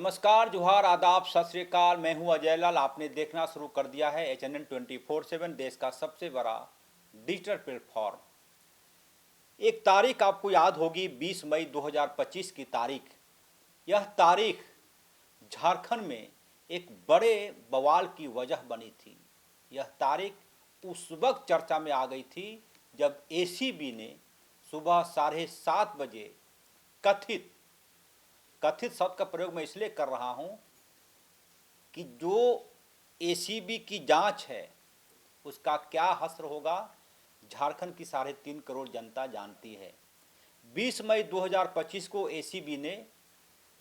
नमस्कार, जोहार, आदाब, सत श्री अकाल। मैं हूं अजय लाल। आपने देखना शुरू कर दिया है HNN 24/7, देश का सबसे बड़ा डिजिटल प्लेटफॉर्म। एक तारीख आपको याद होगी, 20 मई 2025 की तारीख। यह तारीख झारखंड में एक बड़े बवाल की वजह बनी थी। यह तारीख उस वक्त चर्चा में आ गई थी जब ACB ने सुबह 7:30 बजे कथित कथित शब्द का प्रयोग मैं इसलिए कर रहा हूं कि जो ACB की जांच है उसका क्या हश्र होगा, झारखंड की 3.5 करोड़ जनता जानती है। 20 मई 2025 को ACB ने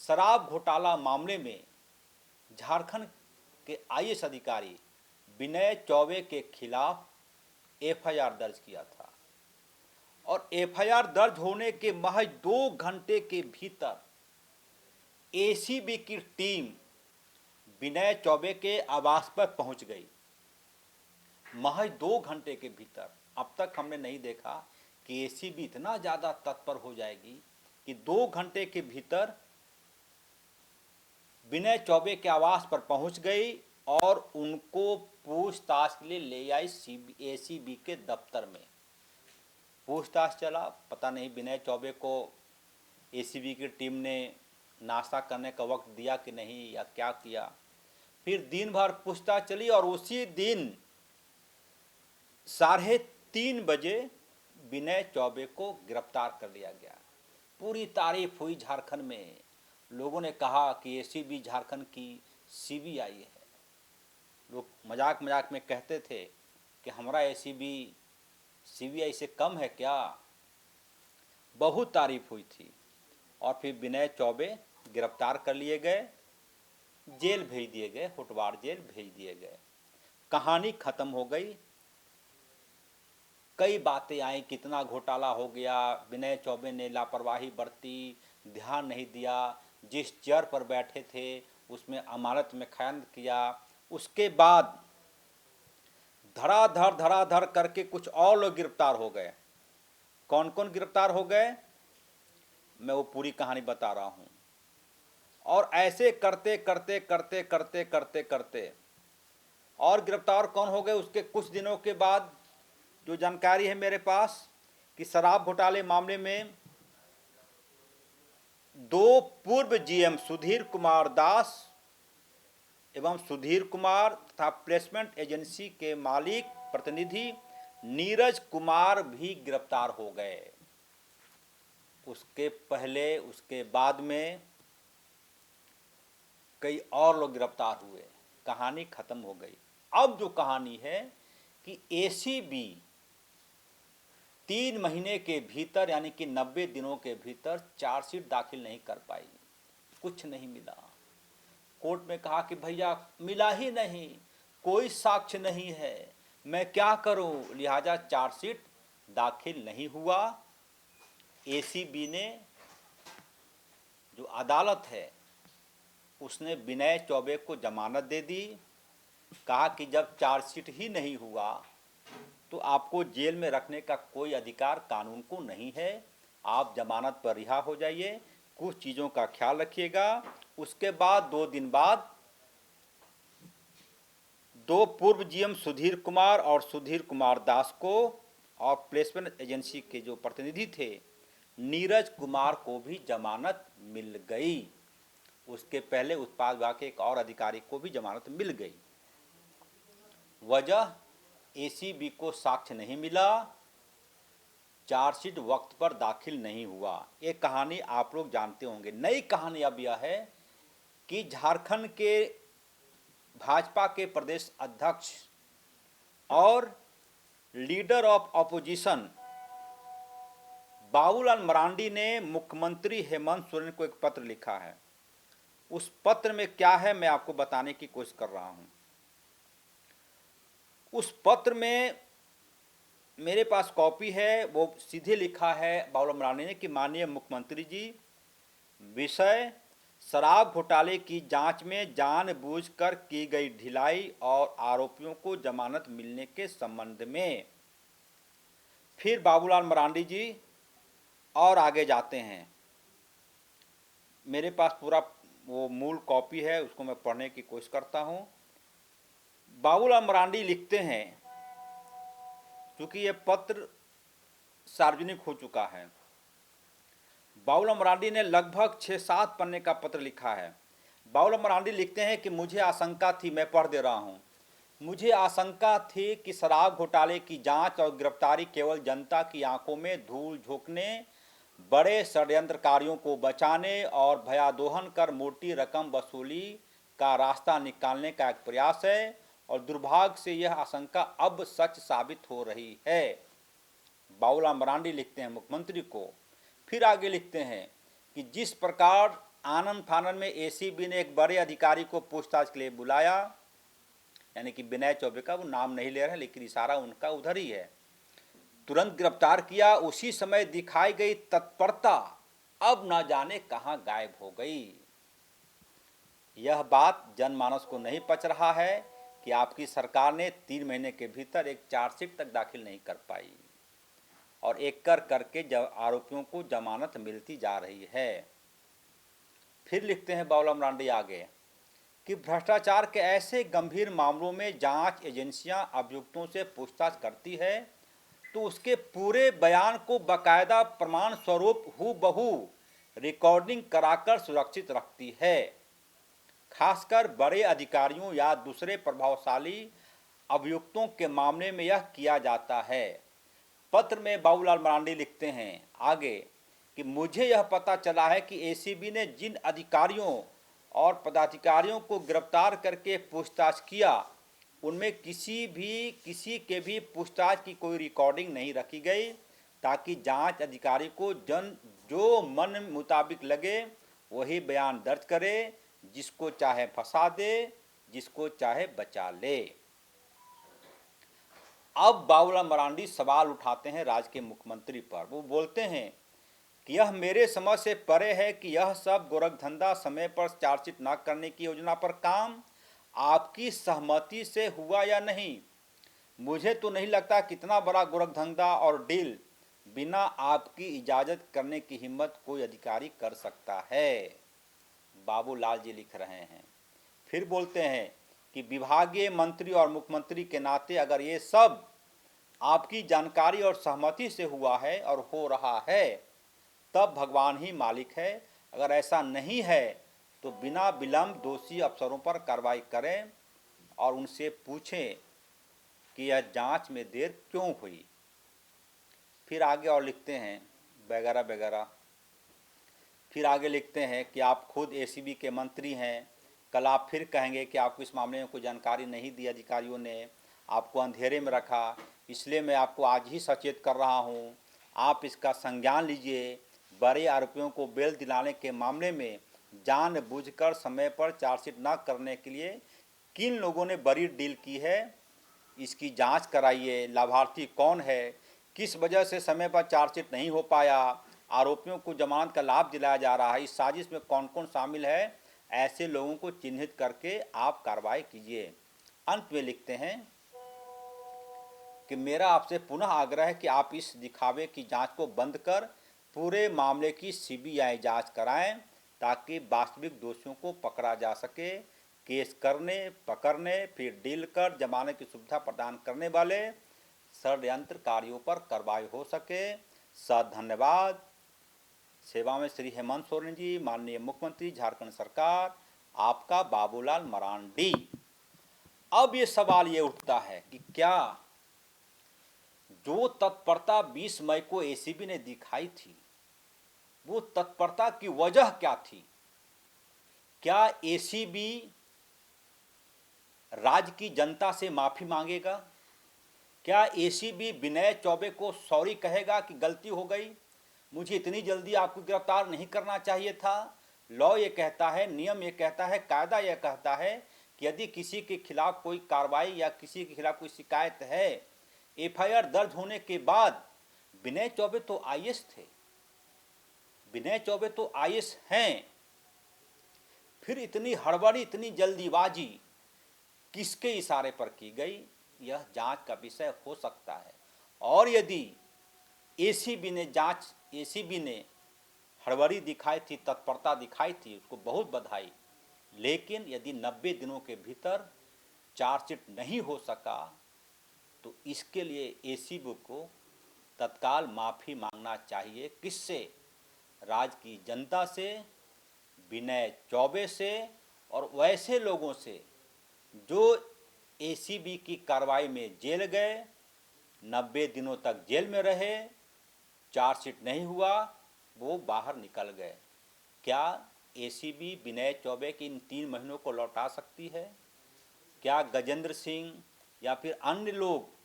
शराब घोटाला मामले में झारखंड के IAS अधिकारी विनय चौबे के खिलाफ FIR दर्ज किया था और FIR दर्ज होने के महज 2 घंटे के भीतर ACB की टीम विनय चौबे के आवास पर पहुंच गई। महज 2 घंटे के भीतर। अब तक हमने नहीं देखा कि ACB इतना ज़्यादा तत्पर हो जाएगी कि 2 घंटे के भीतर विनय चौबे के आवास पर पहुंच गई और उनको पूछताछ के लिए ले आई ACB के दफ्तर में। पूछताछ चला, पता नहीं विनय चौबे को ACB की टीम ने नाश्ता करने का वक्त दिया कि नहीं या क्या किया। फिर दिन भर पूछताछ चली और उसी दिन 3:30 बजे विनय चौबे को गिरफ्तार कर लिया गया। पूरी तारीफ हुई झारखंड में। लोगों ने कहा कि ACB झारखंड की CBI है। लोग मजाक मजाक में कहते थे कि हमारा ACB CBI से कम है क्या। बहुत तारीफ हुई थी और फिर विनय चौबे गिरफ्तार कर लिए गए, जेल भेज दिए गए, होटवार जेल भेज दिए गए। कहानी खत्म हो गई। कई बातें आई, कितना घोटाला हो गया, विनय चौबे ने लापरवाही बरती, ध्यान नहीं दिया, जिस चेयर पर बैठे थे उसमें अमानत में खयानत किया। उसके बाद धड़ाधड़ करके कुछ और लोग गिरफ्तार हो गए। कौन कौन गिरफ्तार हो गए, मैं वो पूरी कहानी बता रहा हूँ। और ऐसे करते करते करते करते करते करते और गिरफ्तार कौन हो गए, उसके कुछ दिनों के बाद जो जानकारी है मेरे पास कि शराब घोटाले मामले में 2 पूर्व GM सुधीर कुमार दास एवं सुधीर कुमार तथा प्लेसमेंट एजेंसी के मालिक प्रतिनिधि नीरज कुमार भी गिरफ्तार हो गए। उसके पहले उसके बाद में कई और लोग गिरफ्तार हुए। कहानी खत्म हो गई। अब जो कहानी है कि ACB 3 महीने के भीतर यानी कि 90 दिनों के भीतर चार्जशीट दाखिल नहीं कर पाई। कुछ नहीं मिला। कोर्ट में कहा कि भैया मिला ही नहीं, कोई साक्ष्य नहीं है, मैं क्या करूं, लिहाजा चार्जशीट दाखिल नहीं हुआ। ACB ने, जो अदालत है, उसने विनय चौबे को जमानत दे दी। कहा कि जब चार्जशीट ही नहीं हुआ तो आपको जेल में रखने का कोई अधिकार कानून को नहीं है, आप जमानत पर रिहा हो जाइए, कुछ चीज़ों का ख्याल रखिएगा। उसके बाद 2 दिन बाद 2 पूर्व GM सुधीर कुमार और सुधीर कुमार दास को और प्लेसमेंट एजेंसी के जो प्रतिनिधि थे नीरज कुमार को भी जमानत मिल गई। उसके पहले उत्पाद विभाग के एक और अधिकारी को भी जमानत मिल गई। वजह, ACB को साक्ष्य नहीं मिला, चार्जशीट वक्त पर दाखिल नहीं हुआ। ये कहानी आप लोग जानते होंगे। नई कहानी अब यह है कि झारखंड के भाजपा के प्रदेश अध्यक्ष और leader of opposition Babulal Marandi ने मुख्यमंत्री हेमंत सोरेन को एक पत्र लिखा है। उस पत्र में क्या है मैं आपको बताने की कोशिश कर रहा हूं। उस पत्र में मेरे पास कॉपी है, वो सीधे लिखा है बाबूलाल मरांडी ने कि माननीय मुख्यमंत्री जी, विषय शराब घोटाले की जांच में जानबूझकर की गई ढिलाई और आरोपियों को जमानत मिलने के संबंध में। फिर बाबूलाल मरांडी जी और आगे जाते हैं। मेरे पास पूरा वो मूल कॉपी है, उसको मैं पढ़ने की कोशिश करता हूँ। बाबूलाल मरांडी लिखते हैं, क्योंकि ये पत्र सार्वजनिक हो चुका है। बाबूलाल मरांडी ने लगभग 6-7 पन्ने का पत्र लिखा है। बाबूलाल मरांडी लिखते हैं कि मुझे आशंका थी, मैं पढ़ दे रहा हूँ, मुझे आशंका थी कि शराब घोटाले की जांच और गिरफ्तारी केवल जनता की आंखों में धूल झोंकने, बड़े षड्यंत्रकारियों को बचाने और भयादोहन कर मोटी रकम वसूली का रास्ता निकालने का एक प्रयास है, और दुर्भाग्य से यह आशंका अब सच साबित हो रही है। बाबूलाल मरांडी लिखते हैं मुख्यमंत्री को। फिर आगे लिखते हैं कि जिस प्रकार आनंद फानन में एसीबी ने एक बड़े अधिकारी को पूछताछ के लिए बुलाया, यानी कि विनय चौबे का, वो नाम नहीं ले रहे हैं लेकिन इशारा उनका उधर ही है, तुरंत गिरफ्तार किया, उसी समय दिखाई गई तत्परता अब न जाने कहां गायब हो गई। यह बात जनमानस को नहीं पच रहा है कि आपकी सरकार ने 3 महीने के भीतर एक चार्जशीट तक दाखिल नहीं कर पाई, और एक करके आरोपियों को जमानत मिलती जा रही है। फिर लिखते हैं बाबूलाल मरांडी आगे कि भ्रष्टाचार के ऐसे गंभीर मामलों में जांच एजेंसियां अभियुक्तों से पूछताछ करती है तो उसके पूरे बयान को बाकायदा प्रमाण स्वरूप हूबहू रिकॉर्डिंग कराकर सुरक्षित रखती है। खासकर बड़े अधिकारियों या दूसरे प्रभावशाली अभियुक्तों के मामले में यह किया जाता है। पत्र में बाबूलाल मरांडी लिखते हैं आगे कि मुझे यह पता चला है कि एसीबी ने जिन अधिकारियों और पदाधिकारियों को गिरफ्तार करके पूछताछ किया, उनमें किसी के भी पूछताछ की कोई रिकॉर्डिंग नहीं रखी गई, ताकि जांच अधिकारी को जो मन मुताबिक लगे वही बयान दर्ज करे, जिसको चाहे फंसा दे, जिसको चाहे बचा ले। अब बाबूलाल मरांडी सवाल उठाते हैं राज्य के मुख्यमंत्री पर। वो बोलते हैं कि यह मेरे समझ से परे है कि यह सब गोरखधंधा समय पर चार्जशीट न करने की योजना पर काम आपकी सहमति से हुआ या नहीं। मुझे तो नहीं लगता कितना बड़ा गोरखधंधा और डील बिना आपकी इजाज़त करने की हिम्मत कोई अधिकारी कर सकता है। बाबूलाल जी लिख रहे हैं। फिर बोलते हैं कि विभागीय मंत्री और मुख्यमंत्री के नाते अगर ये सब आपकी जानकारी और सहमति से हुआ है और हो रहा है, तब भगवान ही मालिक है। अगर ऐसा नहीं है तो बिना विलंब दोषी अफसरों पर कार्रवाई करें और उनसे पूछें कि यह जांच में देर क्यों हुई। फिर आगे और लिखते हैं वगैरह वगैरह। फिर आगे लिखते हैं कि आप खुद एसीबी के मंत्री हैं, कल आप फिर कहेंगे कि आपको इस मामले में कोई जानकारी नहीं दी, अधिकारियों ने आपको अंधेरे में रखा, इसलिए मैं आपको आज ही सचेत कर रहा हूं, आप इसका संज्ञान लीजिए। बड़े आरोपियों को बेल दिलाने के मामले में जानबूझकर समय पर चार्जशीट न करने के लिए किन लोगों ने बड़ी डील की है, इसकी जांच कराइए। लाभार्थी कौन है, किस वजह से समय पर चार्जशीट नहीं हो पाया, आरोपियों को जमानत का लाभ दिलाया जा रहा है, इस साजिश में कौन कौन शामिल है, ऐसे लोगों को चिन्हित करके आप कार्रवाई कीजिए। अंत में लिखते हैं कि मेरा आपसे पुनः आग्रह है कि आप इस दिखावे की जांच को बंद कर पूरे मामले की सीबीआई जांच कराएं, ताकि वास्तविक दोषियों को पकड़ा जा सके। केस करने, पकड़ने, फिर डील कर जमाने की सुविधा प्रदान करने वाले षड्यंत्रकारियों पर कार्रवाई हो सके। धन्यवाद। सेवा में श्री हेमंत सोरेन जी, माननीय मुख्यमंत्री झारखंड सरकार, आपका बाबूलाल मरांडी। अब ये सवाल ये उठता है कि क्या जो तत्परता 20 मई को एसीबी ने दिखाई थी, वो तत्परता की वजह क्या थी? क्या एसीबी राज्य की जनता से माफी मांगेगा? क्या एसीबी विनय चौबे को सॉरी कहेगा कि गलती हो गई, मुझे इतनी जल्दी आपको गिरफ्तार नहीं करना चाहिए था? लॉ ये कहता है, नियम ये कहता है, कायदा ये कहता है कि यदि किसी के खिलाफ कोई कार्रवाई या किसी के खिलाफ कोई शिकायत है, एफआईआर दर्ज होने के बाद, विनय चौबे तो आईएएस थे, विनय चौबे तो आईएएस हैं, फिर इतनी हड़बड़ी, इतनी जल्दीबाजी किसके इशारे पर की गई? यह जांच का विषय हो सकता है। और यदि एसीबी ने फरवरी दिखाई थी, तत्परता दिखाई थी, उसको बहुत बधाई। लेकिन यदि 90 दिनों के भीतर चार्जशीट नहीं हो सका तो इसके लिए एसीबी को तत्काल माफ़ी मांगना चाहिए। किससे? राज्य की जनता से, विनय चौबे से और वैसे लोगों से जो एसीबी की कार्रवाई में जेल गए, 90 दिनों तक जेल में रहे, चार्जशीट नहीं हुआ, वो बाहर निकल गए। क्या एसीबी विनय चौबे की इन 3 महीनों को लौटा सकती है? क्या गजेंद्र सिंह या फिर अन्य लोग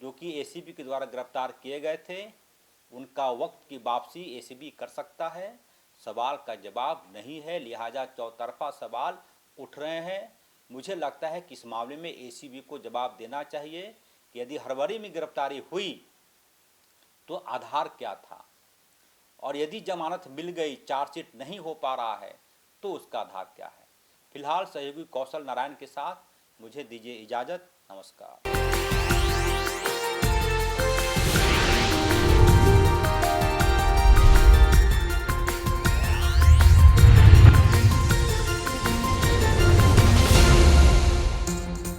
जो कि एसीबी के द्वारा गिरफ्तार किए गए थे, उनका वक्त की वापसी एसीबी कर सकता है? सवाल का जवाब नहीं है। लिहाजा चौतरफा सवाल उठ रहे हैं। मुझे लगता है कि इस मामले में एसीबी को जवाब देना चाहिए कि यदि फरवरी में गिरफ्तारी हुई तो आधार क्या था, और यदि जमानत मिल गई, चार्जशीट नहीं हो पा रहा है, तो उसका आधार क्या है। फिलहाल सहयोगी कौशल नारायण के साथ मुझे दीजिए इजाज़त। नमस्कार।